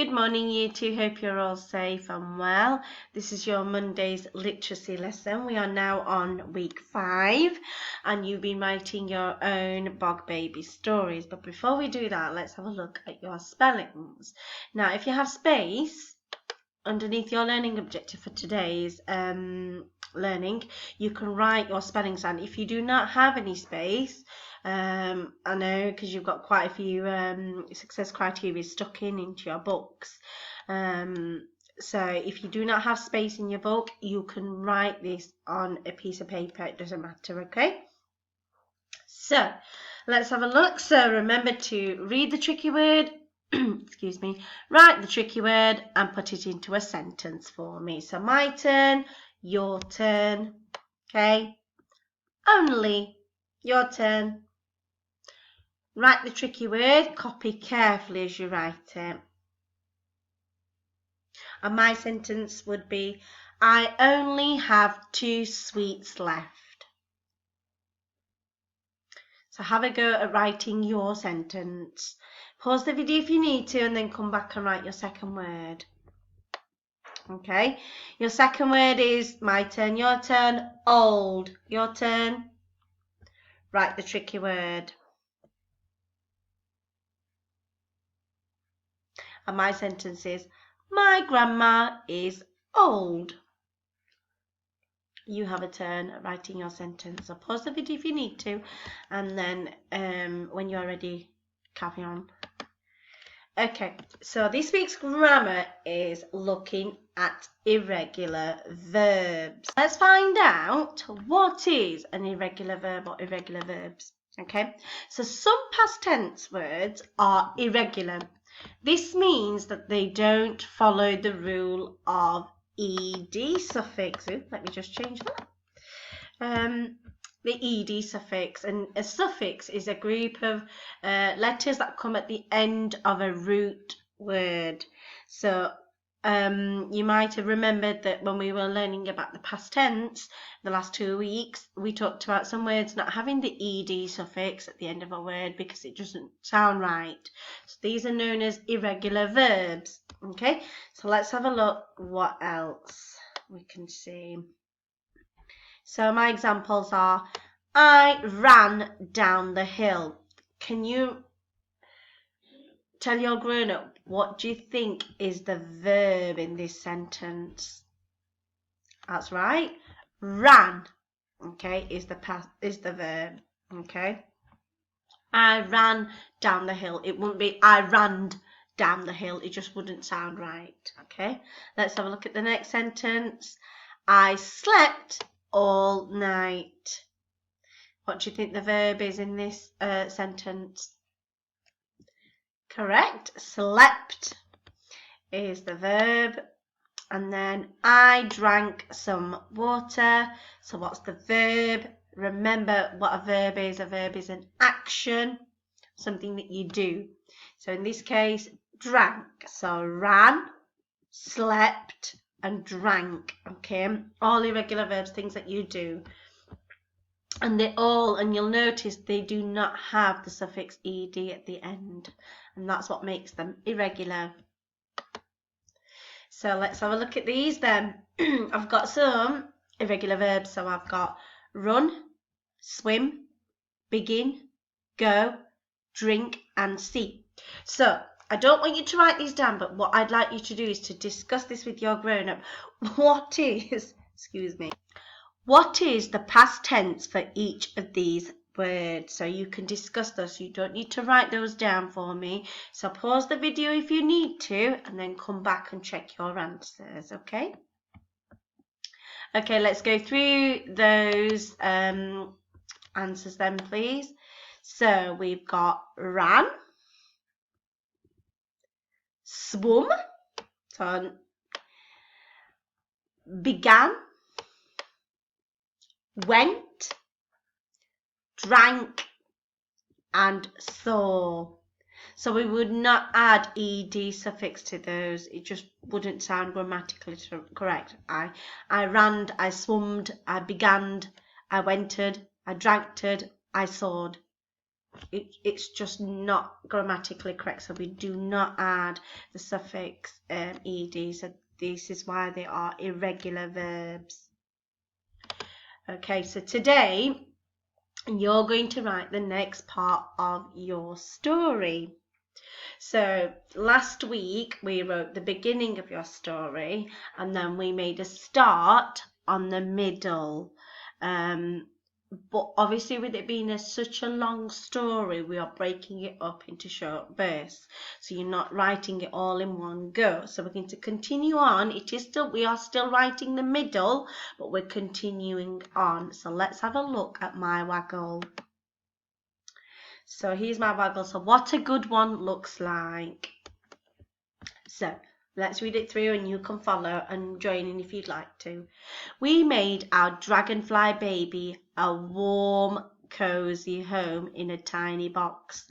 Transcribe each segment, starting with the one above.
Good morning, Year 2. Hope you're all safe and well. This is your Monday's literacy lesson. We are now on week 5 and you've been writing your own Bog Baby stories. But before we do that, let's have a look at your spellings. Now, if you have space underneath your learning objective for today's learning, you can write your spellings down. If you do not have any space, I know because you've got quite a few success criteria stuck into your books. So if you do not have space in your book, you can write this on a piece of paper. It doesn't matter, okay? So let's have a look. So remember to read the tricky word, excuse me, write the tricky word and put it into a sentence for me. So my turn, your turn, okay? Only your turn. Write the tricky word, copy carefully as you write it. And my sentence would be, I only have 2 sweets left. So have a go at writing your sentence. Pause the video if you need to and then come back and write your second word. Okay, your second word is my turn, your turn, old, your turn. Write the tricky word. And my sentence is, my grandma is old. You have a turn at writing your sentence. So pause the video if you need to, and then when you're ready, carry on. Okay, so this week's grammar is looking at irregular verbs. Let's find out what is an irregular verb or irregular verbs. Okay, so some past tense words are irregular. This means that they don't follow the rule of ed suffix. Let me just change that. The ed suffix, and a suffix is a group of letters that come at the end of a root word. So you might have remembered that when we were learning about the past tense the last 2 weeks, we talked about some words not having the ed suffix at the end of a word because it doesn't sound right. So these are known as irregular verbs. Okay, so let's have a look what else we can see. So my examples are, I ran down the hill. Can you tell your grown-up, what do you think is the verb in this sentence? That's right, ran, okay, is the verb, okay? I ran down the hill. It wouldn't be I ran down the hill. It just wouldn't sound right, okay? Let's have a look at the next sentence. I slept all night. What do you think the verb is in this sentence? Correct, slept is the verb. And then I drank some water. So what's the verb? Remember what a verb is. A verb is an action, something that you do. So in this case, drank. So ran, slept, and drank. Okay, all irregular verbs, things that you do. And and you'll notice they do not have the suffix ed at the end. And that's what makes them irregular. So let's have a look at these then. I've got some irregular verbs. So I've got run, swim, begin, go, drink, and see. So I don't want you to write these down, but what I'd like you to do is to discuss this with your grown-up. What is the past tense for each of these words? So you can discuss those. You don't need to write those down for me. So pause the video if you need to, and then come back and check your answers, okay? Okay, let's go through those answers then, please. So we've got ran, swum, so began, went, drank, and saw. So we would not add ed suffix to those. It just wouldn't sound grammatically correct. I ran, I swummed, I began, I wented, I dranked, I sawed. it's just not grammatically correct, so we do not add the suffix ed. So this is why they are irregular verbs. Okay, so today you're going to write the next part of your story. So last week we wrote the beginning of your story, and then we made a start on the middle. But obviously with it being such a long story, we are breaking it up into short bursts. So you're not writing it all in one go. So we're going to continue on. We are still writing the middle, but we're continuing on. So let's have a look at my waggle. So here's my waggle. So what a good one looks like. So let's read it through and you can follow and join in if you'd like to. We made our dragonfly baby a warm, cozy home in a tiny box.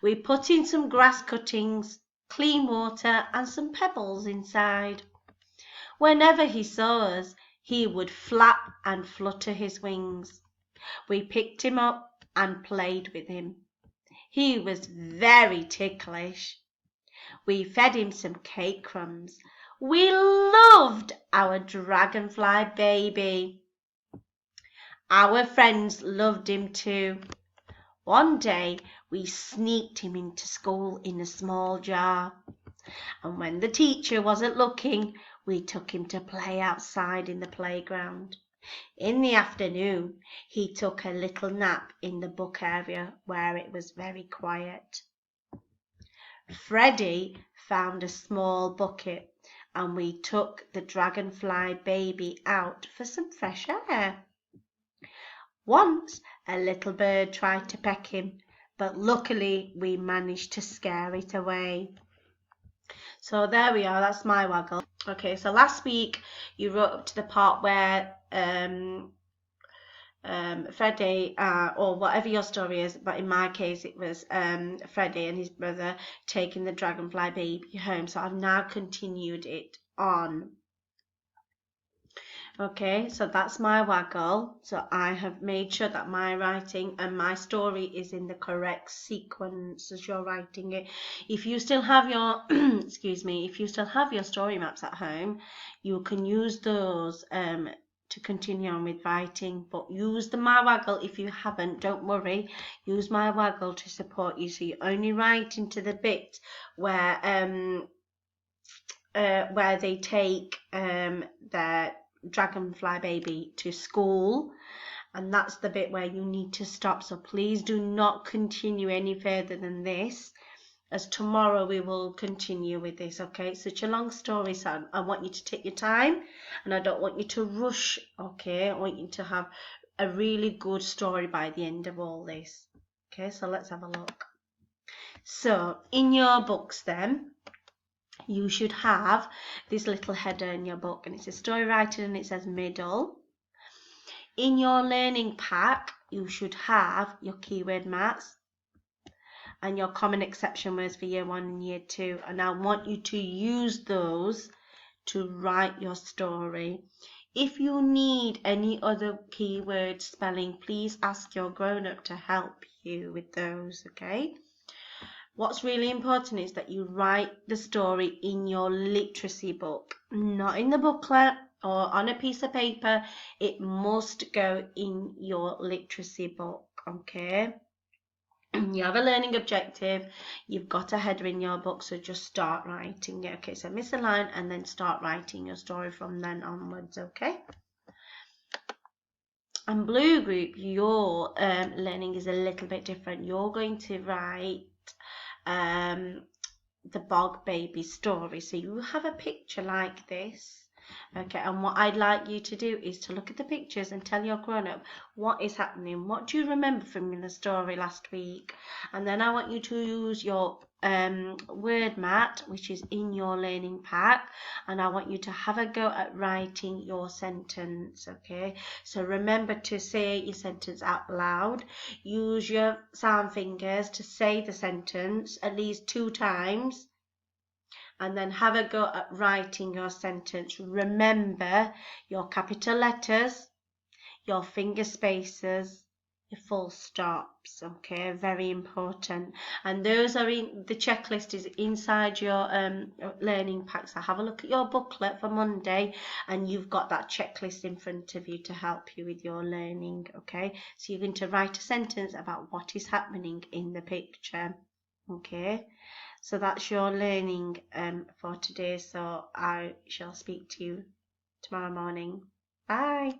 We put in some grass cuttings, clean water and some pebbles inside. Whenever he saw us, he would flap and flutter his wings. We picked him up and played with him. He was very ticklish. We fed him some cake crumbs. We loved our dragonfly baby. Our friends loved him too. One day we sneaked him into school in a small jar. And when the teacher wasn't looking, we took him to play outside in the playground. In the afternoon, he took a little nap in the book area where it was very quiet. Freddie found a small bucket and we took the dragonfly baby out for some fresh air. Once a little bird tried to peck him, but luckily we managed to scare it away. So there we are, that's my waggle. Okay, so last week you wrote up to the part where Freddie, or whatever your story is, but in my case it was Freddie and his brother taking the dragonfly baby home. So I've now continued it on. Okay, so that's my waggle. So I have made sure that my writing and my story is in the correct sequence as you're writing it. If you still have your if you still have your story maps at home, you can use those to continue on with writing, but use the my waggle. If you haven't, don't worry, use my waggle to support you. So you only write into the bit where they take their dragonfly baby to school, and that's the bit where you need to stop. So please do not continue any further than this, as tomorrow we will continue with this. Okay, it's such a long story, so I want you to take your time and I don't want you to rush. Okay, I want you to have a really good story by the end of all this. Okay, so let's have a look. So in your books then, you should have this little header in your book, and it says story writing and it says middle. In your learning pack, you should have your keyword maps and your common exception words for year 1 and year 2, and I want you to use those to write your story. If you need any other keyword spelling, please ask your grown-up to help you with those, okay? What's really important is that you write the story in your literacy book, not in the booklet or on a piece of paper. It must go in your literacy book, okay? You have a learning objective, you've got a header in your book, so just start writing it. Okay, so miss a line and then start writing your story from then onwards, okay? And Blue Group, your learning is a little bit different. You're going to write the Bog Baby story. So you have a picture like this. Okay, and what I'd like you to do is to look at the pictures and tell your grown-up what is happening. What do you remember from the story last week? And then I want you to use your word mat, which is in your learning pack, and I want you to have a go at writing your sentence. Okay, so remember to say your sentence out loud. Use your sound fingers to say the sentence at least 2 times. And then have a go at writing your sentence. Remember your capital letters, your finger spaces, your full stops. Okay, very important. And those are in the checklist is inside your learning pack. So have a look at your booklet for Monday, and you've got that checklist in front of you to help you with your learning. Okay, so you're going to write a sentence about what is happening in the picture. Okay, so that's your learning for today. So I shall speak to you tomorrow morning. Bye.